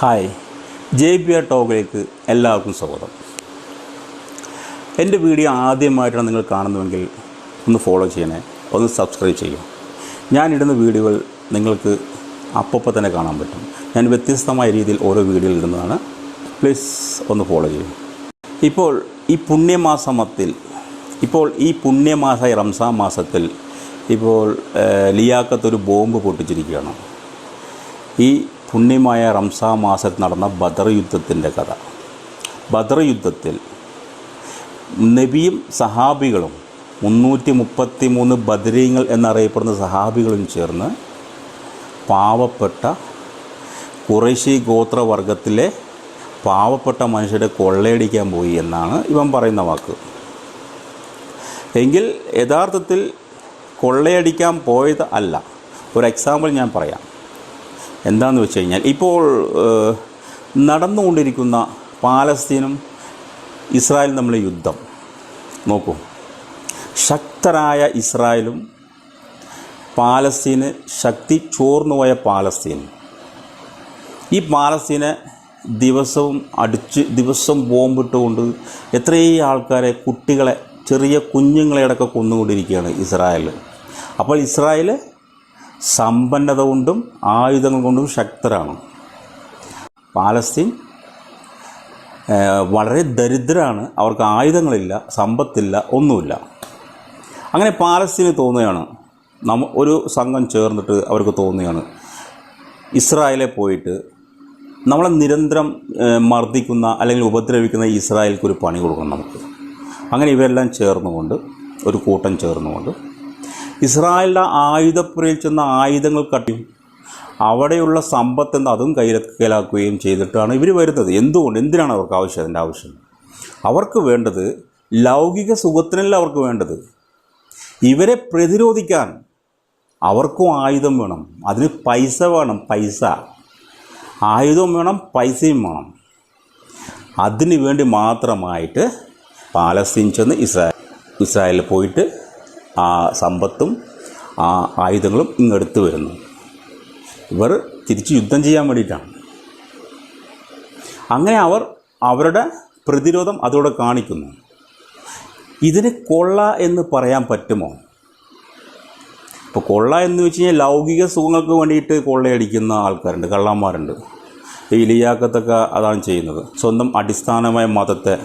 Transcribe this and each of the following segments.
Hi, JPR ടോക്കിലേക്ക് എല്ലാവർക്കും സ്വാഗതം. എൻ്റെ വീഡിയോ ആദ്യമായിട്ടാണ് നിങ്ങൾ കാണുന്നതെങ്കിൽ ഒന്ന് ഫോളോ ചെയ്യണേ, ഒന്ന് സബ്സ്ക്രൈബ് ചെയ്യൂ. ഞാനിടുന്ന വീഡിയോകൾ നിങ്ങൾക്ക് അപ്പോൾ തന്നെ കാണാൻ പറ്റും. ഞാൻ വ്യത്യസ്തമായ രീതിയിൽ ഓരോ വീഡിയോയിൽ ഇടുന്നതാണ്. പ്ലീസ് ഒന്ന് ഫോളോ ചെയ്യൂ. ഇപ്പോൾ ഈ പുണ്യമാസമായ റംസാൻ മാസത്തിൽ ഇപ്പോൾ ലിയാഖത്ത് ബോംബ് പൊട്ടിച്ചിരിക്കുകയാണ്. ഈ പുണ്യമായ റംസാൻ മാസത്തിൽ നടന്ന ബദർ യുദ്ധത്തിൻ്റെ കഥ. ബദർ യുദ്ധത്തിൽ നബിയും സഹാബികളും 333 ബദരീങ്ങൾ എന്നറിയപ്പെടുന്ന സഹാബികളും ചേർന്ന് പാവപ്പെട്ട ഖുറൈശി ഗോത്രവർഗത്തിലെ പാവപ്പെട്ട മനുഷ്യരെ കൊള്ളയടിക്കാൻ പോയി എന്നാണ് ഇവൻ പറയുന്ന വാക്ക്. എങ്കിൽ യഥാർത്ഥത്തിൽ കൊള്ളയടിക്കാൻ പോയത് അല്ല. ഒരു എക്സാമ്പിൾ ഞാൻ പറയാം. എന്താണെന്ന് വെച്ച് കഴിഞ്ഞാൽ, ഇപ്പോൾ നടന്നുകൊണ്ടിരിക്കുന്ന പാലസ്തീനും ഇസ്രായേലും തമ്മിലെ യുദ്ധം നോക്കൂ. ശക്തരായ ഇസ്രായേലും പാലസ്തീന് ശക്തി ചോർന്നുപോയ പാലസ്തീനും. ഈ പാലസ്തീനെ ദിവസം ബോംബിട്ടുകൊണ്ട് എത്രയും ആൾക്കാരെ, കുട്ടികളെ, ചെറിയ കുഞ്ഞുങ്ങളെ അടക്കം കൊന്നുകൊണ്ടിരിക്കുകയാണ് ഇസ്രായേൽ. അപ്പോൾ ഇസ്രായേൽ സമ്പന്നത കൊണ്ടും ആയുധങ്ങൾ കൊണ്ടും ശക്തരാണ്. പാലസ്തീൻ വളരെ ദരിദ്രരാണ്. അവർക്ക് ആയുധങ്ങളില്ല, സമ്പത്തില്ല, ഒന്നുമില്ല. അങ്ങനെ പാലസ്തീന് തോന്നുകയാണ്, ഒരു സംഘം ചേർന്നിട്ട് അവർക്ക് തോന്നുകയാണ്, ഇസ്രായേലെ പോയിട്ട് നമ്മളെ നിരന്തരം മർദ്ദിക്കുന്ന അല്ലെങ്കിൽ ഉപദ്രവിക്കുന്ന ഇസ്രായേൽക്ക് ഒരു പണി കൊടുക്കണം നമുക്ക്. അങ്ങനെ ഇവരെല്ലാം ചേർന്നുകൊണ്ട്, ഒരു കൂട്ടം ചേർന്നുകൊണ്ട് ഇസ്രായേലിൻ്റെ ആയുധപ്പുരയിൽ ചെന്ന ആയുധങ്ങൾ കട്ടിയും അവിടെയുള്ള സമ്പത്തെന്ന് അതും കൈലാക്കുകയും ചെയ്തിട്ടാണ് ഇവർ വരുന്നത്. എന്തിനാണ് അവർക്ക് അതിൻ്റെ ആവശ്യം? അവർക്ക് വേണ്ടത് ലൗകിക സുഖത്തിനല്ല അവർക്ക് വേണ്ടത്. ഇവരെ പ്രതിരോധിക്കാൻ അവർക്കും ആയുധം വേണം. അതിന് പൈസ വേണം. ആയുധം വേണം, പൈസയും വേണം. അതിന് വേണ്ടി മാത്രമായിട്ട് പാലസ്തീൻ ചെന്ന് ഇസ്രായേലിൽ പോയിട്ട് ആ സമ്പത്തും ആ ആയുധങ്ങളും ഇങ്ങെടുത്ത് വരുന്നു. ഇവർ തിരിച്ച് യുദ്ധം ചെയ്യാൻ വേണ്ടിയിട്ടാണ്. അങ്ങനെ അവരുടെ പ്രതിരോധം അതോടെ കാണിക്കുന്നു. ഇതിന് കൊള്ള എന്ന് പറയാൻ പറ്റുമോ? ഇപ്പോൾ കൊള്ള എന്ന് വെച്ച് കഴിഞ്ഞാൽ ലൗകിക സുഖങ്ങൾക്ക് വേണ്ടിയിട്ട് കൊള്ളയടിക്കുന്ന ആൾക്കാരുണ്ട്, കള്ളന്മാരുണ്ട്. ഈ ലിയാഖത്തൊക്കെ അതാണ് ചെയ്യുന്നത്. സ്വന്തം അടിസ്ഥാനമായ മതത്തെ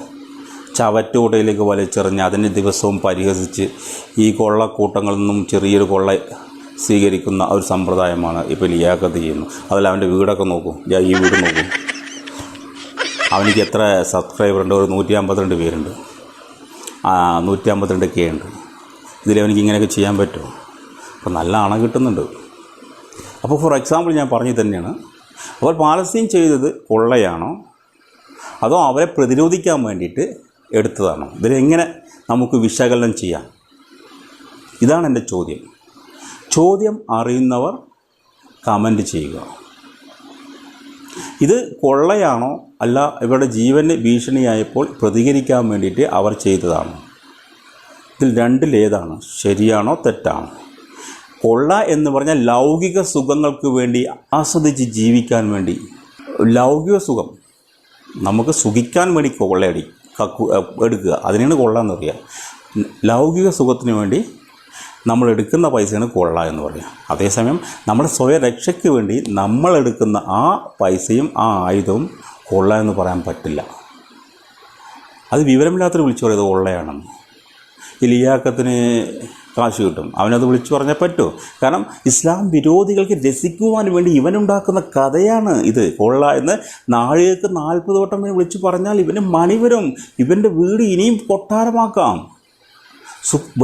ചവറ്റുകൊട്ടയിലേക്ക് വലിച്ചെറിഞ്ഞ് അതിനെ ദിവസവും പരിഹസിച്ച് ഈ കൊള്ളക്കൂട്ടങ്ങളിൽ നിന്നും ചെറിയൊരു കൊള്ള സ്വീകരിക്കുന്ന ഒരു സമ്പ്രദായമാണ് ഇപ്പോൾ ലിയാഖത്ത് ചെയ്യുന്നത്. അതിൽ അവൻ്റെ വീടൊക്കെ നോക്കും. ഈ വീട് നോക്കും. അവനിക്ക് എത്ര സബ്സ്ക്രൈബറുണ്ട്? ഒരു 152 പേരുണ്ട്. 152K ഉണ്ട്. ഇതിലവനിക്ക് ഇങ്ങനെയൊക്കെ ചെയ്യാൻ പറ്റുമോ? അപ്പോൾ നല്ല അണ കിട്ടുന്നുണ്ട്. അപ്പോൾ ഫോർ എക്സാമ്പിൾ ഞാൻ പറഞ്ഞു തന്നെയാണ്. അപ്പോൾ പാലസ്തീൻ ചെയ്തത് കൊള്ളയാണോ അതോ അവരെ പ്രതിരോധിക്കാൻ വേണ്ടിയിട്ട് എടുത്തതാണോ? ഇതിലെങ്ങനെ നമുക്ക് വിശകലനം ചെയ്യാം? ഇതാണ് എൻ്റെ ചോദ്യം. അറിയുന്നവർ കമൻറ്റ് ചെയ്യുക. ഇത് കൊള്ളയാണോ അല്ല ഇവരുടെ ജീവന് ഭീഷണിയായപ്പോൾ പ്രതികരിക്കാൻ വേണ്ടിയിട്ട് അവർ ചെയ്തതാണോ? ഇതിൽ രണ്ടിലേതാണ്? ശരിയാണോ തെറ്റാണോ? കൊള്ള എന്ന് പറഞ്ഞാൽ ലൗകിക സുഖങ്ങൾക്ക് വേണ്ടി, ആസ്വദിച്ച് ജീവിക്കാൻ വേണ്ടി, ലൗകിക സുഖം നമുക്ക് സുഖിക്കാൻ വേണ്ടി എടുക്കുക, അതിനാണ് കൊള്ള എന്ന് പറയുക. ലൗകിക സുഖത്തിന് വേണ്ടി നമ്മൾ എടുക്കുന്ന പൈസയാണ് കൊള്ള എന്ന് പറയുക. അതേസമയം നമ്മുടെ സ്വയം രക്ഷയ്ക്ക് വേണ്ടി നമ്മളെടുക്കുന്ന ആ പൈസയും ആ ആയുധവും കൊള്ള എന്ന് പറയാൻ പറ്റില്ല. അത് വിവരമില്ലാത്തൊരു വിളിച്ചു പറയുന്നത് കൊള്ളയാണെന്ന്. ഈ ലിയാഖത്തിന് കാശ് കിട്ടും, അവനത് വിളിച്ചു പറഞ്ഞാൽ പറ്റുമോ? കാരണം ഇസ്ലാം വിരോധികൾക്ക് രസിക്കുവാൻ വേണ്ടി ഇവനുണ്ടാക്കുന്ന കഥയാണ് ഇത്. കൊള്ള എന്ന് നാഴികക്ക് 40 വട്ടം വിളിച്ചു പറഞ്ഞാൽ ഇവന് മണി വരും. ഇവൻ്റെ വീട് ഇനിയും കൊട്ടാരമാക്കാം.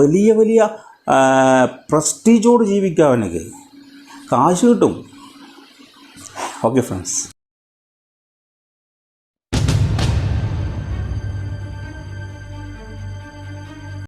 വലിയ പ്രസ്റ്റീജോട് ജീവിക്കാം. അവനക്ക് കാശ് കിട്ടും. Okay friends.